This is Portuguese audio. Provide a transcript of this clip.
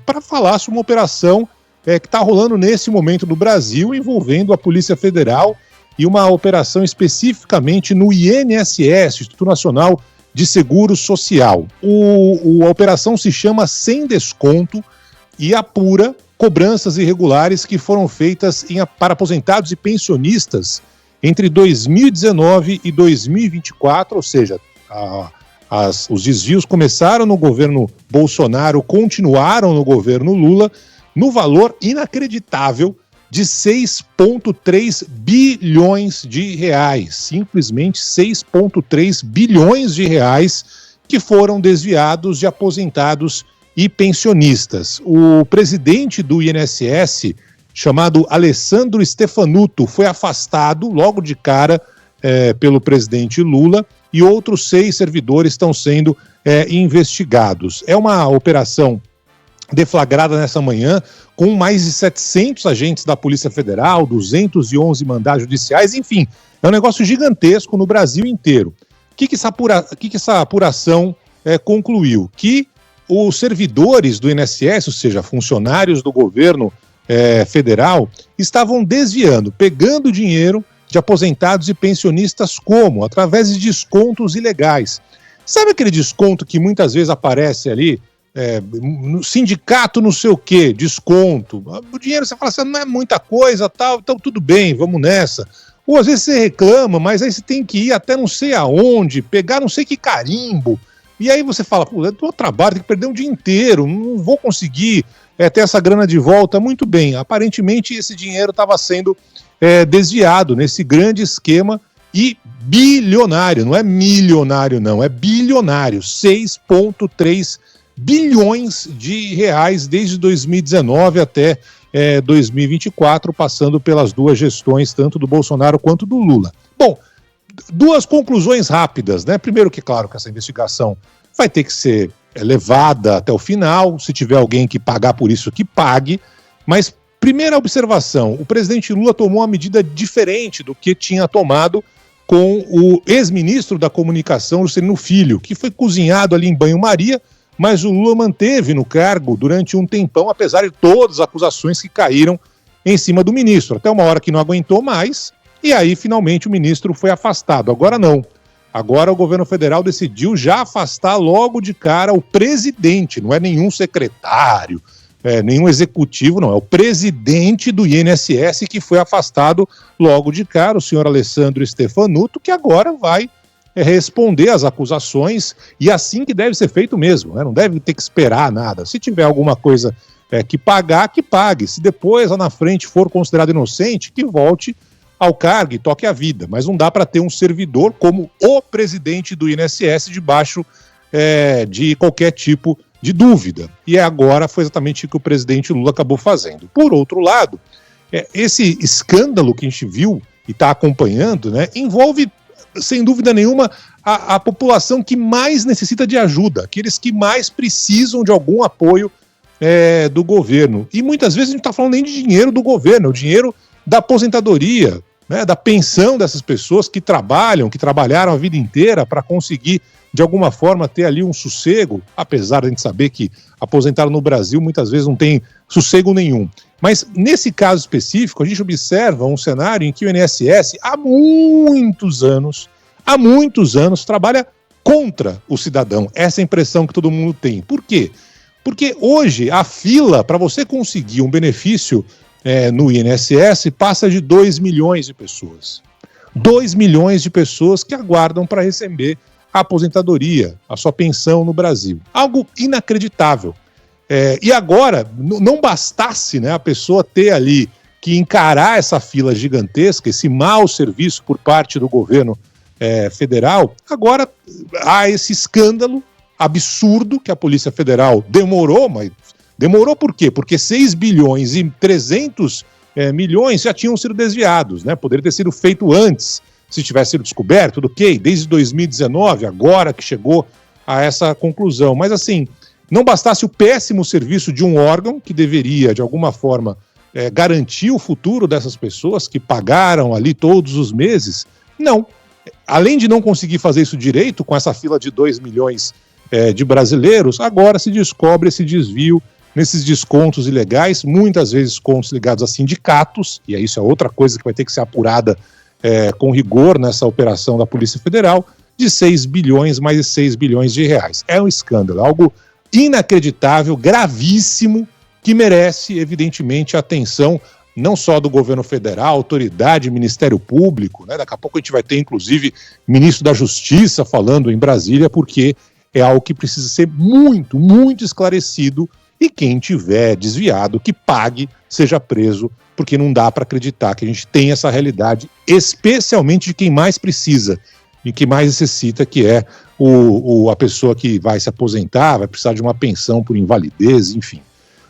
para falar sobre uma operação que está rolando nesse momento no Brasil, envolvendo a Polícia Federal e uma operação especificamente no INSS, Instituto Nacional de Seguro Social. A operação se chama Sem Desconto e apura cobranças irregulares que foram feitas para aposentados e pensionistas entre 2019 e 2024, ou seja, os desvios começaram no governo Bolsonaro, continuaram no governo Lula, no valor inacreditável de 6,3 bilhões de reais, simplesmente 6,3 bilhões de reais que foram desviados de aposentados e pensionistas. O presidente do INSS, chamado Alessandro Stefanuto, foi afastado logo de cara pelo presidente Lula e outros 6 servidores estão sendo investigados. É uma operação deflagrada nessa manhã com mais de 700 agentes da Polícia Federal, 211 mandados judiciais, enfim, é um negócio gigantesco no Brasil inteiro. O que essa apuração concluiu? Que os servidores do INSS, ou seja, funcionários do governo federal, estavam desviando, pegando dinheiro de aposentados e pensionistas como? Através de descontos ilegais. Sabe aquele desconto que muitas vezes aparece ali, no sindicato não sei o quê, desconto, o dinheiro você fala assim, não é muita coisa, tal, então tudo bem, vamos nessa. Ou às vezes você reclama, mas aí você tem que ir até não sei aonde, pegar não sei que carimbo, e aí você fala, pô, eu tô trabalho, tem que perder um dia inteiro, não vou conseguir ter essa grana de volta. Muito bem, aparentemente esse dinheiro estava sendo desviado nesse grande esquema e bilionário, não é milionário não, é bilionário, 6,3 bilhões de reais desde 2019 até 2024, passando pelas duas gestões, tanto do Bolsonaro quanto do Lula. Bom, 2 conclusões rápidas, né? Primeiro que, claro, que essa investigação vai ter que ser levada até o final, se tiver alguém que pagar por isso, que pague, mas primeira observação, o presidente Lula tomou uma medida diferente do que tinha tomado com o ex-ministro da Comunicação, Juscelino Filho, que foi cozinhado ali em banho-maria, mas o Lula manteve no cargo durante um tempão, apesar de todas as acusações que caíram em cima do ministro, até uma hora que não aguentou mais, e aí finalmente o ministro foi afastado. Agora não, agora o governo federal decidiu já afastar logo de cara o presidente, não é nenhum secretário, nenhum executivo, não, é o presidente do INSS que foi afastado logo de cara, o senhor Alessandro Stefanuto, que agora vai responder às acusações, e assim que deve ser feito mesmo, né? Não deve ter que esperar nada. Se tiver alguma coisa que pagar, que pague. Se depois lá na frente for considerado inocente, que volte ao cargo e toque a vida. Mas não dá para ter um servidor como o presidente do INSS debaixo de qualquer tipo de dúvida. E agora foi exatamente o que o presidente Lula acabou fazendo. Por outro lado, esse escândalo que a gente viu e está acompanhando, né, envolve sem dúvida nenhuma, a população que mais necessita de ajuda, aqueles que mais precisam de algum apoio do governo. E muitas vezes a gente não está falando nem de dinheiro do governo, é o dinheiro da aposentadoria, né, da pensão dessas pessoas que trabalharam a vida inteira para conseguir, de alguma forma, ter ali um sossego, apesar de a gente saber que aposentado no Brasil muitas vezes não tem sossego nenhum. Mas nesse caso específico, a gente observa um cenário em que o INSS há muitos anos, trabalha contra o cidadão. Essa é a impressão que todo mundo tem. Por quê? Porque hoje a fila para você conseguir um benefício no INSS passa de 2 milhões de pessoas. 2 milhões de pessoas que aguardam para receber a aposentadoria, a sua pensão no Brasil. Algo inacreditável. E agora, não bastasse, né, a pessoa ter ali que encarar essa fila gigantesca, esse mau serviço por parte do governo federal, agora há esse escândalo absurdo que a Polícia Federal demorou, mas demorou por quê? Porque 6 bilhões e 300 milhões já tinham sido desviados, né? Poderia ter sido feito antes, se tivesse sido descoberto, desde 2019, agora que chegou a essa conclusão. Mas assim, não bastasse o péssimo serviço de um órgão que deveria, de alguma forma, garantir o futuro dessas pessoas que pagaram ali todos os meses, não. Além de não conseguir fazer isso direito, com essa fila de 2 milhões de brasileiros, agora se descobre esse desvio nesses descontos ilegais, muitas vezes descontos ligados a sindicatos, e isso é outra coisa que vai ter que ser apurada com rigor nessa operação da Polícia Federal, de 6 bilhões, mais de 6 bilhões de reais. É um escândalo, algo inacreditável, gravíssimo, que merece, evidentemente, a atenção não só do governo federal, autoridade, Ministério Público, né? Daqui a pouco a gente vai ter, inclusive, ministro da Justiça falando em Brasília, porque é algo que precisa ser muito, muito esclarecido, e quem tiver desviado, que pague, seja preso, porque não dá para acreditar que a gente tem essa realidade, especialmente de quem mais precisa e que mais necessita, que é a pessoa que vai se aposentar, vai precisar de uma pensão por invalidez, enfim.